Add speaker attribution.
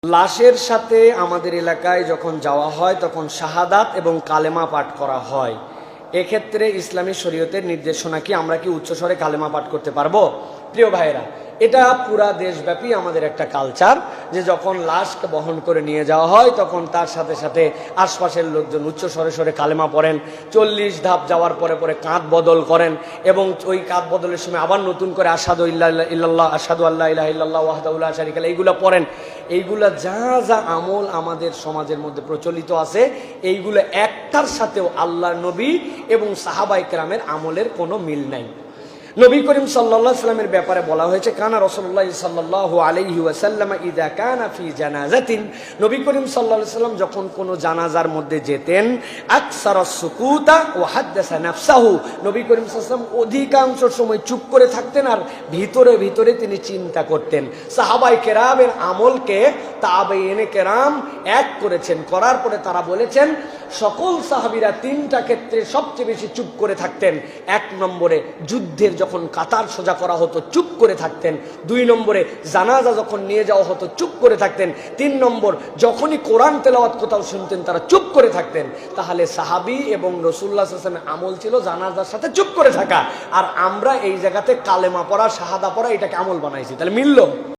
Speaker 1: লাশের সাথে আমাদের এলাকায় যখন যাওয়া হয় তখন শাহাদাত এবং কালেমা পাঠ করা হয়। এক্ষেত্রে ইসলামী শরীয়তের নির্দেশনা কি আমরা কি উচ্চস্বরে কালেমা পাঠ করতে পারবো? প্রিয় ভাইয়েরা, এটা পুরা দেশব্যাপী আমাদের একটা কালচার যে যখন লাশকে বহন করে নিয়ে যাওয়া হয় তখন তার সাথে সাথে আশপাশের লোকজন উচ্চ স্বরে স্বরে কালেমা পড়েন। 40 ধাপ যাওয়ার পরে পরে কাঁধ বদল করেন এবং ওই কাঁধ বদলের সময় আবার নতুন করে আশহাদু ইল্লাল্লাহ আশহাদু আল্লা ইলাহা ইল্লাল্লাহ ওয়াহদাহু লা শারীকা লাহু এইগুলা পড়েন। এইগুলা যা যা আমল আমাদের সমাজের মধ্যে প্রচলিত আছে এইগুলো একটার সাথেও আল্লাহর নবী এবং সাহাবায়ে কেরামের আমলের কোনো মিল নাই। নবী করিম সাল্লাল্লাহু আলাইহি ওয়াসাল্লামের ব্যাপারে বলা হয়েছে, কানা রাসূলুল্লাহ সাল্লাল্লাহু আলাইহি ওয়াসাল্লাম ইযা কানা ফি জানাজাতিন, নবী করিম সাল্লাল্লাহু আলাইহি ওয়াসাল্লাম যখন কোনো জানাজার মধ্যে যেতেন, আকসারাস সুকুতা ওয়া হাদাসা নাফসাহু, নবী করিম সাল্লাল্লাহু আলাইহি ওয়াসাল্লাম অধিকাংশ সময় চুপ করে থাকতেন আর ভিতরে ভিতরে তিনি চিন্তা করতেন। সাহাবায়ে কেরামের আমলকে তাবেঈনে কেরাম এক করেছেন, করার পরে তারা বলেছেন সকল সাহাবীরা তিনটা ক্ষেত্রে সবচেয়ে বেশি চুপ করে থাকতেন। 1 নম্বরে যুদ্ধের যখন কাতার সোজা করা হতো চুপ করে থাকতেন। 2 নম্বরে জানাজা যখন নিয়ে যাওয়া হতো চুপ করে থাকতেন। 3 নম্বর যখনই কোরআন তেলাওয়াত কোথাও শুনতেন তারা চুপ করে থাকতেন। তাহলে সাহাবী এবং রাসূলুল্লাহ সাল্লাল্লাহু আলাইহি ওয়াসাল্লামের আমল ছিল জানাজার সাথে চুপ করে থাকা, আর আমরা এই জায়গাতে কালেমা পড়া শাহাদা পড়া এটাকে আমল বানাইছি, তাহলে মিলল?